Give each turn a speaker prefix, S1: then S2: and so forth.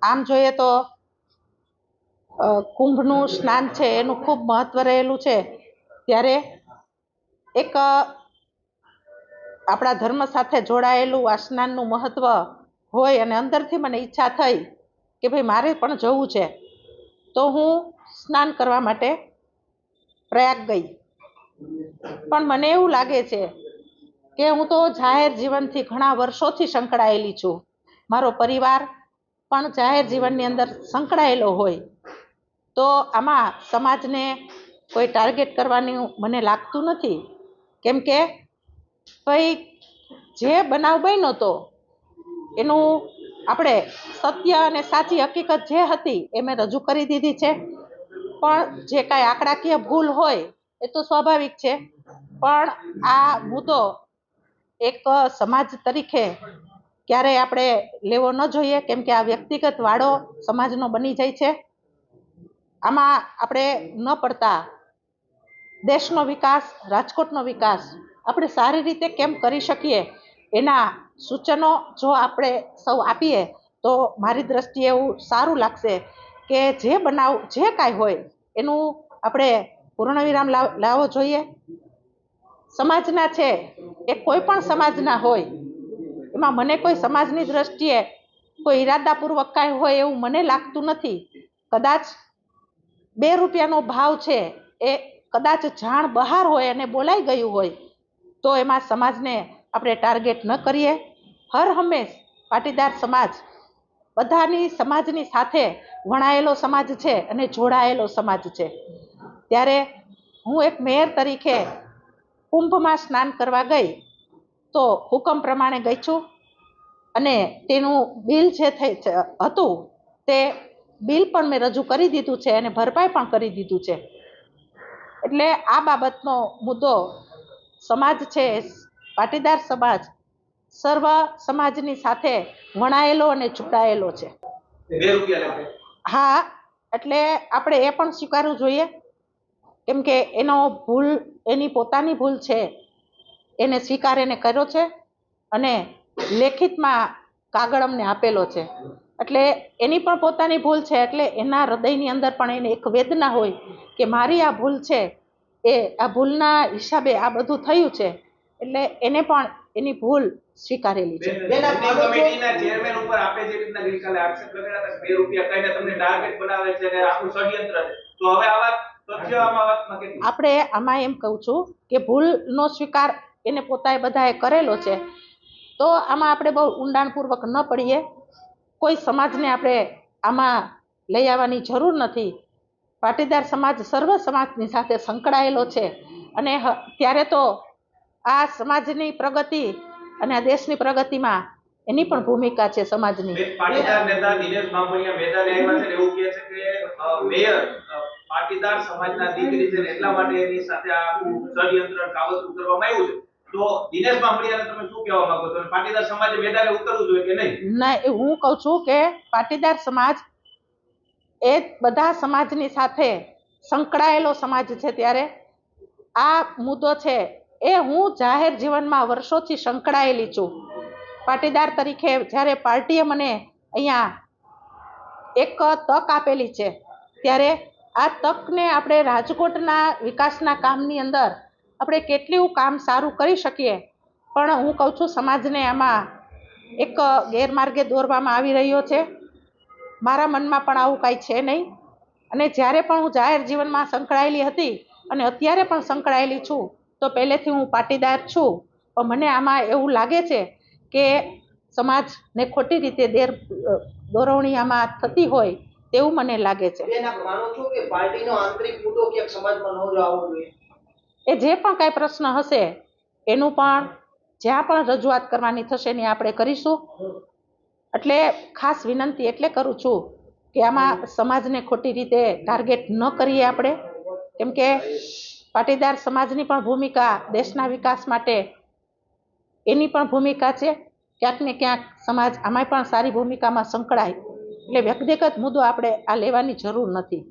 S1: આમ જોઈએ તો કુંભનું સ્નાન છે એનું ખૂબ મહત્વ રહેલું છે। ત્યારે એક આપણા ધર્મ સાથે જોડાયેલું આ સ્નાનનું મહત્વ હોય અને અંદરથી મને ઈચ્છા થઈ કે ભાઈ મારે પણ જવું છે, તો હું સ્નાન કરવા માટે પ્રયાગ ગઈ। પણ મને એવું લાગે છે કે હું તો જાહેર જીવનથી ઘણા વર્ષોથી સંકળાયેલી છું, મારો પરિવાર પણ જાહેર જીવનની અંદર સંકળાયેલો હોય, તો આમાં સમાજને કોઈ ટાર્ગેટ કરવાની મને લાગતું નથી। કેમ કે ભાઈ જે બનાવ બન્યો હતો એનું આપણે સત્ય અને સાચી હકીકત જે હતી એ મેં રજૂ કરી દીધી છે। પણ જે કાંઈ આંકડાકીય ભૂલ હોય એ તો સ્વાભાવિક છે, પણ આ મુદ્દો એક સમાજ તરીકે ક્યારેય આપણે લેવો ન જોઈએ, કેમ કે આ વ્યક્તિગત વાડો સમાજનો બની જાય છે। આમાં આપણે ન પડતા દેશનો વિકાસ, રાજકોટનો વિકાસ આપણે સારી રીતે કેમ કરી શકીએ એના સૂચનો જો આપણે સૌ આપીએ તો મારી દ્રષ્ટિએ એવું સારું લાગશે કે જે બનાવ જે કાંઈ હોય એનું આપણે પૂર્ણવિરામ લાવવો જોઈએ। સમાજના છે એ કોઈ પણ સમાજના હોય, એમાં મને કોઈ સમાજની દ્રષ્ટિએ કોઈ ઈરાદાપૂર્વક કાંઈ હોય એવું મને લાગતું નથી। કદાચ 2 રૂપિયાનો ભાવ છે એ કદાચ જાણ બહાર હોય અને બોલાઈ ગયું હોય તો એમાં સમાજને આપણે ટાર્ગેટ ન કરીએ। હર હંમેશ પાટીદાર સમાજ બધાની સમાજની સાથે વણાયેલો સમાજ છે અને જોડાયેલો સમાજ છે। ત્યારે હું એક મેયર તરીકે કુંભમાં સ્નાન કરવા ગઈ તો હુકમ પ્રમાણે ગઈ છું અને તેનું બિલ જે હતું તે બિલ પણ મેં રજૂ કરી દીધું છે અને ભરપાઈ પણ કરી દીધું છે। એટલે આ બાબતનો મુદ્દો સમાજ છે, પાટીદાર સમાજ સર્વ સમાજની સાથે વણાયેલો અને જોડાયેલો છે। હા, એટલે આપણે એ પણ સ્વીકારવું જોઈએ, કેમ કે એનો ભૂલ એની પોતાની ભૂલ છે, એને સ્વીકાર એને કર્યો છે અને લેખિતમાં કાગળ અમને આપેલો છે, એટલે એની પણ પોતાની ભૂલ છે। એટલે એના હૃદયની અંદર પણ એને એક વેદના હોય કે મારી આ ભૂલ છે, એ આ ભૂલના હિસાબે આ બધું થયું છે, એટલે એને પણ એની ભૂલ સ્વીકારેલી છે।
S2: કમિટીના ચેરમેન ઉપર આપે જે રીતના ગઈકાલે આક્ષેપ લગાડ્યા હતા 2 રૂપિયા કહીને તમને ટાર્ગેટ બનાવે છે અને આખું ષડયંત્ર છે, તો હવે આ વાત તથ્ય આમાં વાતમાં કેટલું?
S1: આપણે આમાં એમ કહું છું કે ભૂલનો સ્વીકાર એને પોતાએ બધાએ કરેલો છે, તો આમાં આપણે બહુ ઊંડાણપૂર્વક ન પડીએ। કોઈ સમાજને આપણે આમાં લઈ આવવાની જરૂર નથી। પાટીદાર સમાજ સર્વ સમાજની સાથે સંકળાયેલો છે અને ત્યારે તો આ સમાજની પ્રગતિ અને આ દેશની પ્રગતિમાં એની પણ ભૂમિકા છે સમાજની।
S2: પાટીદાર નેતા દિનેશ બાંભણિયા મેદાને આવ્યા છે, એવું કહે છે કે મેયર પાટીદાર સમાજના દીકરી છે એટલા માટે એની સાથે આ ષડયંત્ર કાવતરું કરવામાં આવ્યું છે, તો દિનેશ બાંભણિયાને તમે શું કહેવા માંગો છો? પાટીદાર સમાજે મેદાને ઉતરવું જોઈએ કે નહીં?
S1: નહીં, હું કહું છું કે પાટીદાર સમાજ એ બધા સમાજની સાથે સંકળાયેલો સમાજ છે, ત્યારે આ મુદ્દો છે એ હું જાહેર જીવનમાં વર્ષોથી સંકળાયેલી છું। પાટીદાર તરીકે જ્યારે પાર્ટીએ મને અહીંયા એક તક આપેલી છે, ત્યારે આ તકને આપણે રાજકોટના વિકાસના કામની અંદર આપણે કેટલું કામ સારું કરી શકીએ, પણ હું કહું છું સમાજને આમાં એક ગેરમાર્ગે દોરવામાં આવી રહ્યો છે। મારા મનમાં પણ આવું કાંઈ છે નહીં, અને જ્યારે પણ હું જાહેર જીવનમાં સંકળાયેલી હતી અને અત્યારે પણ સંકળાયેલી છું, તો પહેલેથી હું પાટીદાર છું, પણ મને આમાં એવું લાગે છે કે સમાજને ખોટી રીતે દોરવણી આમાં થતી હોય તેવું મને લાગે છે। એ જે પણ કાંઈ પ્રશ્ન હશે એનું પણ જ્યાં પણ રજૂઆત કરવાની થશે ને આપણે કરીશું। એટલે ખાસ વિનંતી એટલે કરું છું કે આમાં સમાજને ખોટી રીતે ટાર્ગેટ ન કરીએ આપણે, કેમ કે પાટીદાર સમાજની પણ ભૂમિકા દેશના વિકાસ માટે એની પણ ભૂમિકા છે। ક્યાંક ને ક્યાંક સમાજ આમાંય પણ સારી ભૂમિકામાં સંકળાય, એટલે વ્યક્તિગત મુદ્દો આપણે આ લેવાની જરૂર નથી।